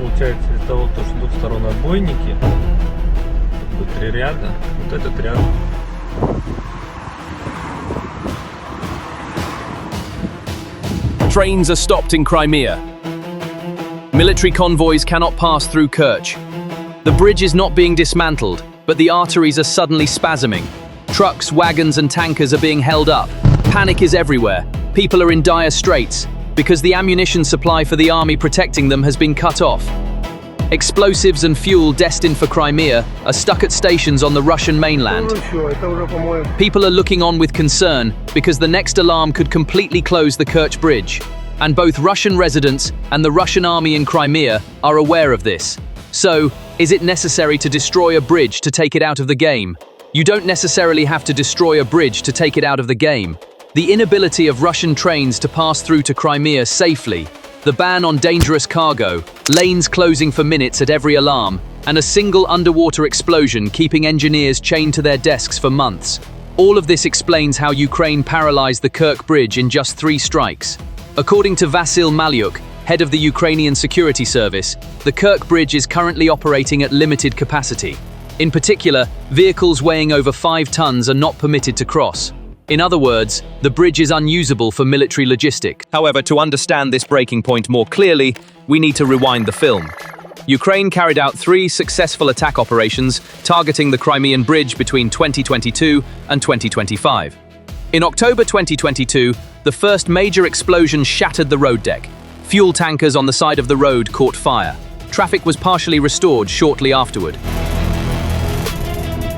получается из-за того, что с двух сторон отбойники, как бы 3 ряда, вот этот ряд. Trains are stopped in Crimea. Military convoys cannot pass through Kerch. The bridge is not being dismantled, but the arteries are suddenly spasming. Trucks, wagons and tankers are being held up. Panic is everywhere. People are in dire straits because the ammunition supply for the army protecting them has been cut off. Explosives and fuel destined for Crimea are stuck at stations on the Russian mainland. People are looking on with concern because the next alarm could completely close the Kerch bridge. And both Russian residents and the Russian army in Crimea are aware of this. So, is it necessary to destroy a bridge to take it out of the game? You don't necessarily have to destroy a bridge to take it out of the game. The inability of Russian trains to pass through to Crimea safely, the ban on dangerous cargo, lanes closing for minutes at every alarm, and a single underwater explosion keeping engineers chained to their desks for months. All of this explains how Ukraine paralyzed the Kerch bridge in just 3 strikes. According to Vasyl Malyuk, head of the Ukrainian security service, the Kerch bridge is currently operating at limited capacity. In particular, vehicles weighing over 5 tons are not permitted to cross. In other words, the bridge is unusable for military logistics. However, to understand this breaking point more clearly, we need to rewind the film. Ukraine carried out 3 successful attack operations targeting the Crimean bridge between 2022 and 2025. In October 2022, the first major explosion shattered the road deck. Fuel tankers on the side of the road caught fire. Traffic was partially restored shortly afterward.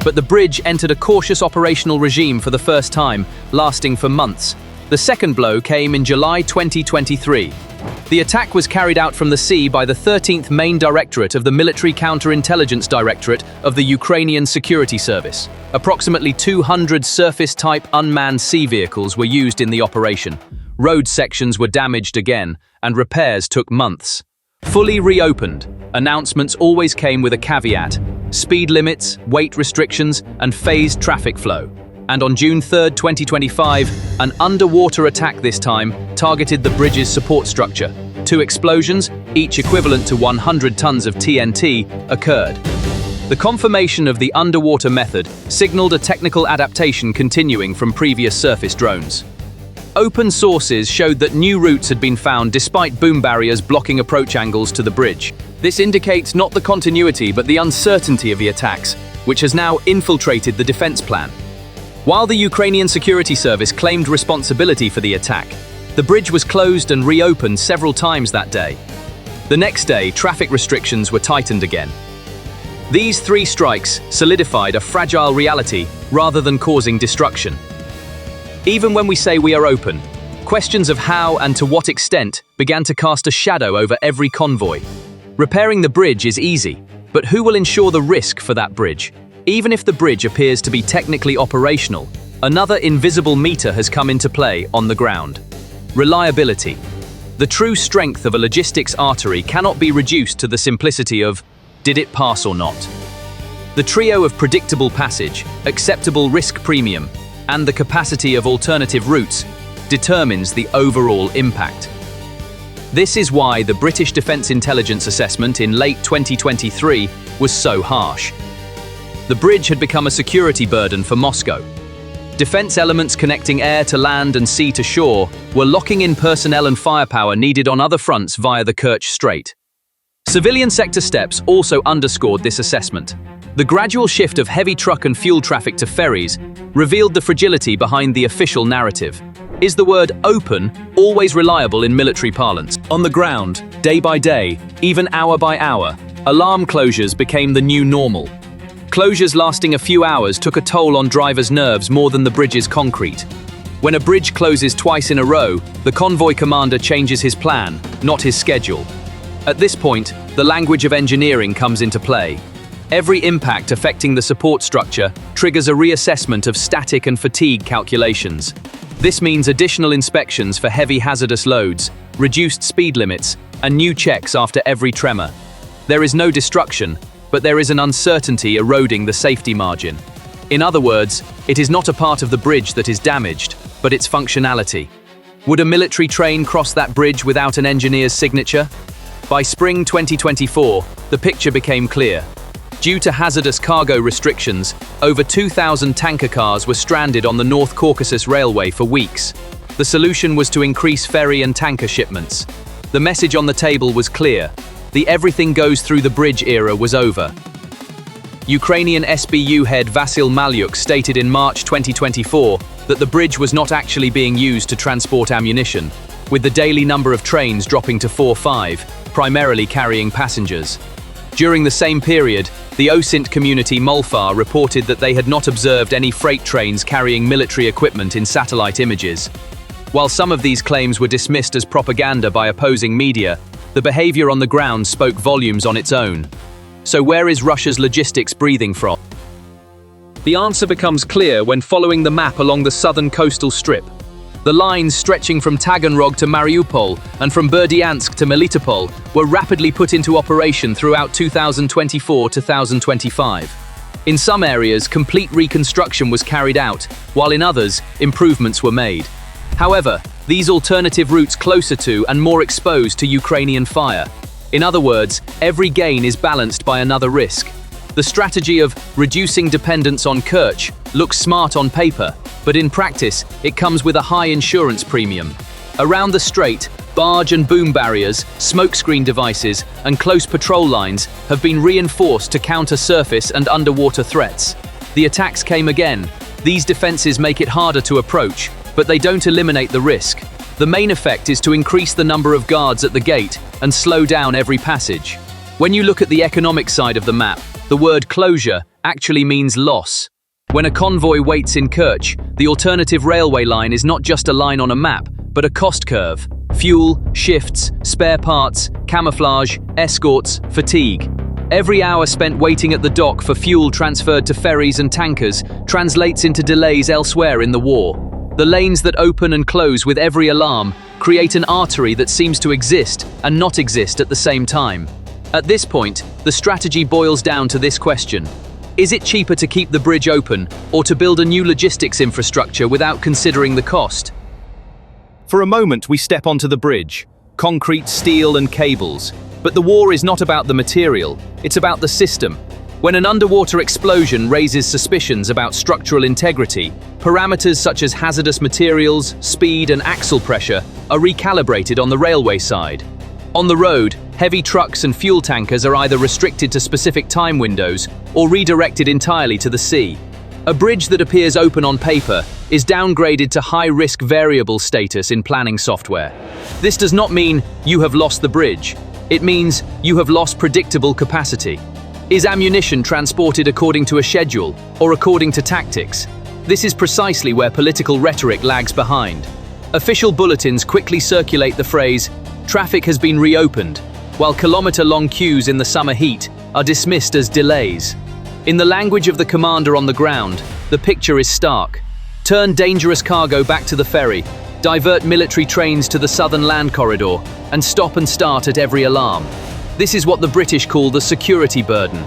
But the bridge entered a cautious operational regime for the first time, lasting for months. The second blow came in July 2023. The attack was carried out from the sea by the 13th Main Directorate of the Military Counterintelligence Directorate of the Ukrainian Security Service. Approximately 200 surface-type unmanned sea vehicles were used in the operation. Road sections were damaged again, and repairs took months. Fully reopened, announcements always came with a caveat: speed limits, weight restrictions, and phased traffic flow. And on June 3, 2025, an underwater attack this time targeted the bridge's support structure. 2 explosions, each equivalent to 100 tons of TNT, occurred. The confirmation of the underwater method signaled a technical adaptation continuing from previous surface drones. Open sources showed that new routes had been found despite boom barriers blocking approach angles to the bridge. This indicates not the continuity but the uncertainty of the attacks, which has now infiltrated the defense plan. While the Ukrainian Security Service claimed responsibility for the attack, the bridge was closed and reopened several times that day. The next day, traffic restrictions were tightened again. These 3 strikes solidified a fragile reality rather than causing destruction. Even when we say we are open, questions of how and to what extent began to cast a shadow over every convoy. Repairing the bridge is easy, but who will ensure the risk for that bridge? Even if the bridge appears to be technically operational, another invisible meter has come into play on the ground. Reliability. The true strength of a logistics artery cannot be reduced to the simplicity of, did it pass or not? The trio of predictable passage, acceptable risk premium, and the capacity of alternative routes determines the overall impact. This is why the British Defence Intelligence Assessment in late 2023 was so harsh. The bridge had become a security burden for Moscow. Defence elements connecting air to land and sea to shore were locking in personnel and firepower needed on other fronts via the Kerch Strait. Civilian sector steps also underscored this assessment. The gradual shift of heavy truck and fuel traffic to ferries revealed the fragility behind the official narrative. Is the word open always reliable in military parlance? On the ground, day by day, even hour by hour, alarm closures became the new normal. Closures lasting a few hours took a toll on drivers' nerves more than the bridge's concrete. When a bridge closes twice in a row, the convoy commander changes his plan, not his schedule. At this point, the language of engineering comes into play. Every impact affecting the support structure triggers a reassessment of static and fatigue calculations. This means additional inspections for heavy hazardous loads, reduced speed limits, and new checks after every tremor. There is no destruction, but there is an uncertainty eroding the safety margin. In other words, it is not a part of the bridge that is damaged, but its functionality. Would a military train cross that bridge without an engineer's signature? By spring 2024, the picture became clear. Due to hazardous cargo restrictions, over 2,000 tanker cars were stranded on the North Caucasus Railway for weeks. The solution was to increase ferry and tanker shipments. The message on the table was clear. The everything goes through the bridge era was over. Ukrainian SBU head Vasyl Malyuk stated in March 2024 that the bridge was not actually being used to transport ammunition, with the daily number of trains dropping to 4-5, primarily carrying passengers. During the same period, the OSINT community Molfar reported that they had not observed any freight trains carrying military equipment in satellite images. While some of these claims were dismissed as propaganda by opposing media, the behavior on the ground spoke volumes on its own. So where is Russia's logistics breathing from? The answer becomes clear when following the map along the southern coastal strip. The lines stretching from Taganrog to Mariupol and from Berdyansk to Melitopol were rapidly put into operation throughout 2024-2025. In some areas, complete reconstruction was carried out, while in others, improvements were made. However, these alternative routes closer to and more exposed to Ukrainian fire. In other words, every gain is balanced by another risk. The strategy of reducing dependence on Kerch looks smart on paper, but in practice, it comes with a high insurance premium. Around the strait, barge and boom barriers, smokescreen devices, and close patrol lines have been reinforced to counter surface and underwater threats. The attacks came again. These defenses make it harder to approach, but they don't eliminate the risk. The main effect is to increase the number of guards at the gate and slow down every passage. When you look at the economic side of the map, the word closure actually means loss. When a convoy waits in Kerch, the alternative railway line is not just a line on a map, but a cost curve. Fuel, shifts, spare parts, camouflage, escorts, fatigue. Every hour spent waiting at the dock for fuel transferred to ferries and tankers translates into delays elsewhere in the war. The lanes that open and close with every alarm create an artery that seems to exist and not exist at the same time. At this point, the strategy boils down to this question. Is it cheaper to keep the bridge open or to build a new logistics infrastructure without considering the cost? For a moment, we step onto the bridge. Concrete, steel, and cables. But the war is not about the material, it's about the system. When an underwater explosion raises suspicions about structural integrity, parameters such as hazardous materials, speed, and axle pressure are recalibrated on the railway side. On the road, heavy trucks and fuel tankers are either restricted to specific time windows or redirected entirely to the sea. A bridge that appears open on paper is downgraded to high-risk variable status in planning software. This does not mean you have lost the bridge. It means you have lost predictable capacity. Is ammunition transported according to a schedule or according to tactics? This is precisely where political rhetoric lags behind. Official bulletins quickly circulate the phrase, "Traffic has been reopened," while kilometer-long queues in the summer heat are dismissed as delays. In the language of the commander on the ground, the picture is stark. Turn dangerous cargo back to the ferry, divert military trains to the southern land corridor, and stop and start at every alarm. This is what the British call the security burden.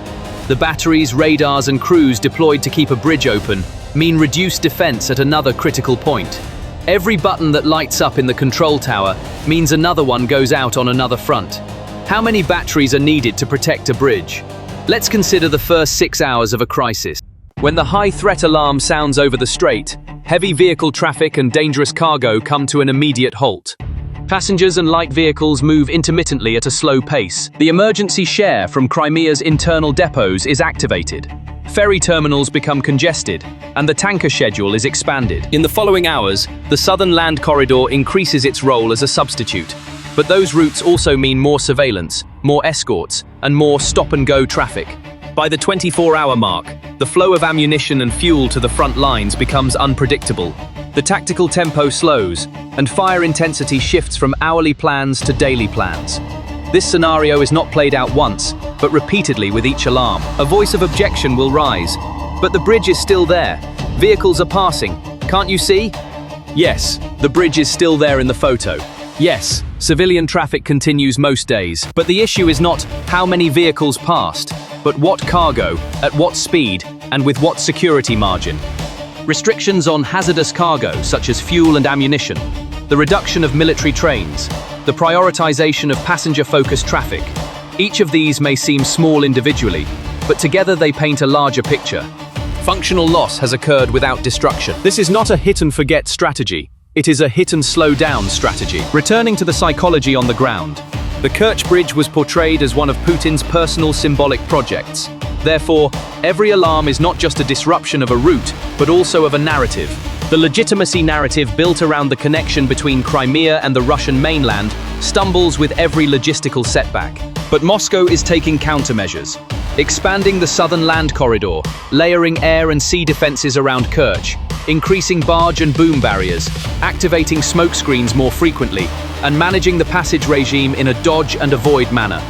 The batteries, radars, and crews deployed to keep a bridge open mean reduced defense at another critical point. Every button that lights up in the control tower means another one goes out on another front. How many batteries are needed to protect a bridge? Let's consider the first 6 hours of a crisis. When the high threat alarm sounds over the strait, heavy vehicle traffic and dangerous cargo come to an immediate halt. Passengers and light vehicles move intermittently at a slow pace. The emergency share from Crimea's internal depots is activated. Ferry terminals become congested, and the tanker schedule is expanded. In the following hours, the southern land corridor increases its role as a substitute. But those routes also mean more surveillance, more escorts, and more stop-and-go traffic. By the 24-hour mark, the flow of ammunition and fuel to the front lines becomes unpredictable. The tactical tempo slows, and fire intensity shifts from hourly plans to daily plans. This scenario is not played out once, but repeatedly with each alarm. A voice of objection will rise. But the bridge is still there. Vehicles are passing. Can't you see? Yes, the bridge is still there in the photo. Yes, civilian traffic continues most days. But the issue is not how many vehicles passed, but what cargo, at what speed, and with what security margin. Restrictions on hazardous cargo, such as fuel and ammunition. the reduction of military trains, the prioritization of passenger-focused traffic. Each of these may seem small individually, but together they paint a larger picture. Functional loss has occurred without destruction. This is not a hit-and-forget strategy. It is a hit-and-slow-down strategy. Returning to the psychology on the ground, the Kerch Bridge was portrayed as one of Putin's personal symbolic projects. Therefore, every alarm is not just a disruption of a route, but also of a narrative. The legitimacy narrative built around the connection between Crimea and the Russian mainland stumbles with every logistical setback. But Moscow is taking countermeasures, expanding the southern land corridor, layering air and sea defenses around Kerch, increasing barge and boom barriers, activating smokescreens more frequently, and managing the passage regime in a dodge-and-avoid manner.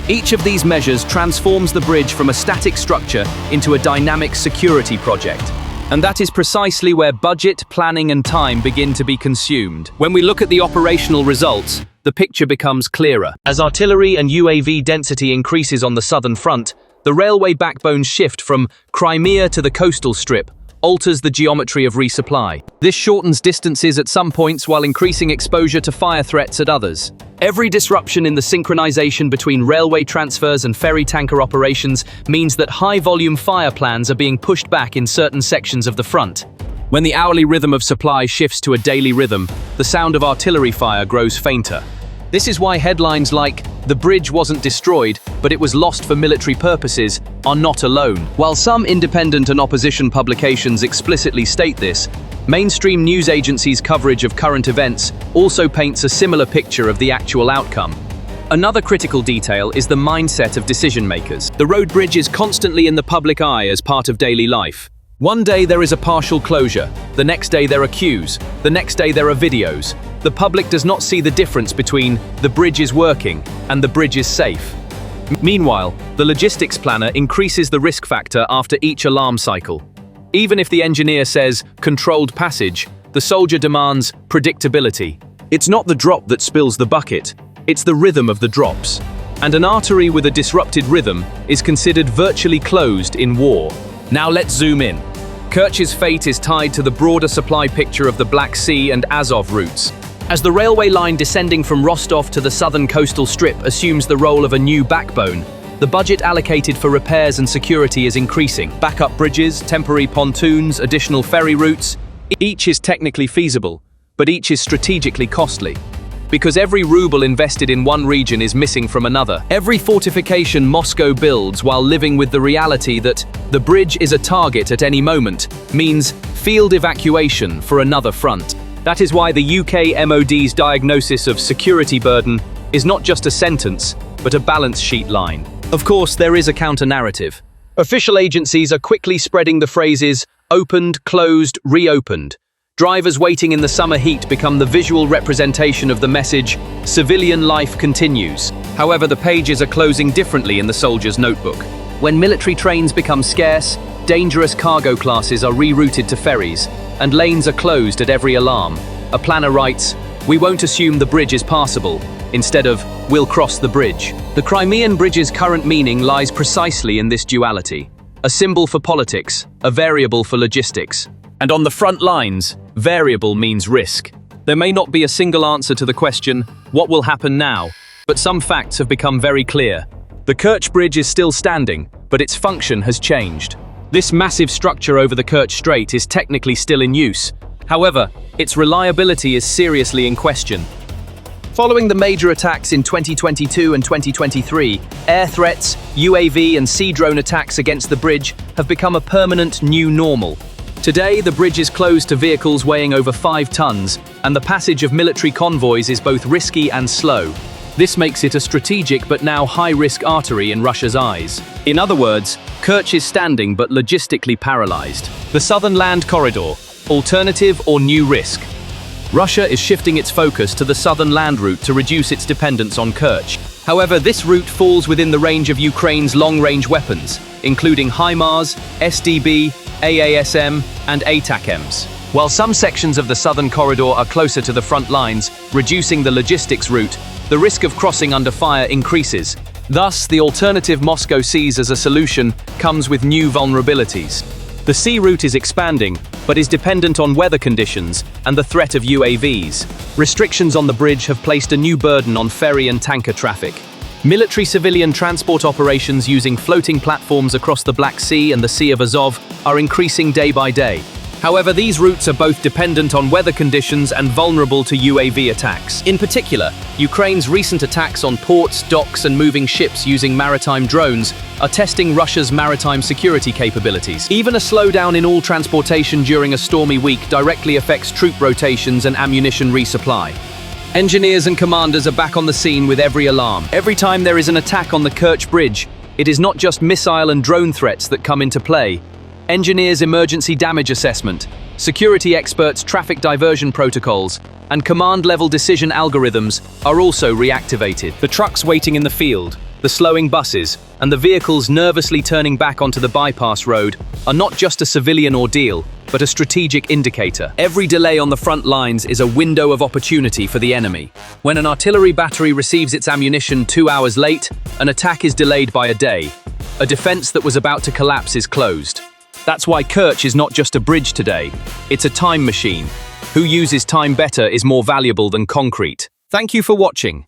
Each of these measures transforms the bridge from a static structure into a dynamic security project. And that is precisely where budget, planning, and time begin to be consumed. When we look at the operational results, the picture becomes clearer. As artillery and UAV density increases on the southern front, the railway backbones shift from Crimea to the coastal strip, alters the geometry of resupply. This shortens distances at some points while increasing exposure to fire threats at others. Every disruption in the synchronization between railway transfers and ferry tanker operations means that high-volume fire plans are being pushed back in certain sections of the front. When the hourly rhythm of supply shifts to a daily rhythm, the sound of artillery fire grows fainter. This is why headlines like "The bridge wasn't destroyed, but it was lost for military purposes" are not alone. While some independent and opposition publications explicitly state this, mainstream news agencies' coverage of current events also paints a similar picture of the actual outcome. Another critical detail is the mindset of decision-makers. The road bridge is constantly in the public eye as part of daily life. One day there is a partial closure, the next day there are queues, the next day there are videos. The public does not see the difference between "the bridge is working" and "the bridge is safe." Meanwhile, the logistics planner increases the risk factor after each alarm cycle. Even if the engineer says "controlled passage," the soldier demands predictability. It's not the drop that spills the bucket, it's the rhythm of the drops. And an artery with a disrupted rhythm is considered virtually closed in war. Now let's zoom in. Kerch's fate is tied to the broader supply picture of the Black Sea and Azov routes. As the railway line descending from Rostov to the southern coastal strip assumes the role of a new backbone, the budget allocated for repairs and security is increasing. Backup bridges, temporary pontoons, additional ferry routes, each is technically feasible, but each is strategically costly. Because every ruble invested in one region is missing from another. Every fortification Moscow builds while living with the reality that the bridge is a target at any moment means field evacuation for another front. That is why the UK MOD's diagnosis of security burden is not just a sentence, but a balance sheet line. Of course, there is a counter-narrative. Official agencies are quickly spreading the phrases "opened, closed, reopened." Drivers waiting in the summer heat become the visual representation of the message "civilian life continues." However, the pages are closing differently in the soldier's notebook. When military trains become scarce, dangerous cargo classes are rerouted to ferries, and lanes are closed at every alarm. A planner writes, "We won't assume the bridge is passable," instead of "we'll cross the bridge." The Crimean bridge's current meaning lies precisely in this duality. A symbol for politics, a variable for logistics. And on the front lines, variable means risk. There may not be a single answer to the question, what will happen now? But some facts have become very clear. The Kerch Bridge is still standing, but its function has changed. This massive structure over the Kerch Strait is technically still in use. However, its reliability is seriously in question. Following the major attacks in 2022 and 2023, air threats, UAV and sea drone attacks against the bridge have become a permanent new normal. Today, the bridge is closed to vehicles weighing over 5 tons, and the passage of military convoys is both risky and slow. This makes it a strategic but now high-risk artery in Russia's eyes. In other words, Kerch is standing but logistically paralyzed. The southern land corridor, alternative or new risk? Russia is shifting its focus to the southern land route to reduce its dependence on Kerch. However, this route falls within the range of Ukraine's long-range weapons, including HIMARS, SDB, AASM, and ATACMS. While some sections of the southern corridor are closer to the front lines, reducing the logistics route, the risk of crossing under fire increases. Thus, the alternative Moscow sees as a solution comes with new vulnerabilities. The sea route is expanding, but is dependent on weather conditions and the threat of UAVs. Restrictions on the bridge have placed a new burden on ferry and tanker traffic. Military-civilian transport operations using floating platforms across the Black Sea and the Sea of Azov are increasing day by day. However, these routes are both dependent on weather conditions and vulnerable to UAV attacks. In particular, Ukraine's recent attacks on ports, docks, and moving ships using maritime drones are testing Russia's maritime security capabilities. Even a slowdown in all transportation during a stormy week directly affects troop rotations and ammunition resupply. Engineers and commanders are back on the scene with every alarm. Every time there is an attack on the Kerch bridge, it is not just missile and drone threats that come into play. Engineers' emergency damage assessment, security experts' traffic diversion protocols, and command-level decision algorithms are also reactivated. The trucks waiting in the field, the slowing buses, and the vehicles nervously turning back onto the bypass road are not just a civilian ordeal, but a strategic indicator. Every delay on the front lines is a window of opportunity for the enemy. When an artillery battery receives its ammunition 2 hours late, an attack is delayed by a day. A defense that was about to collapse is closed. That's why Kerch is not just a bridge today, it's a time machine. Who uses time better is more valuable than concrete. Thank you for watching.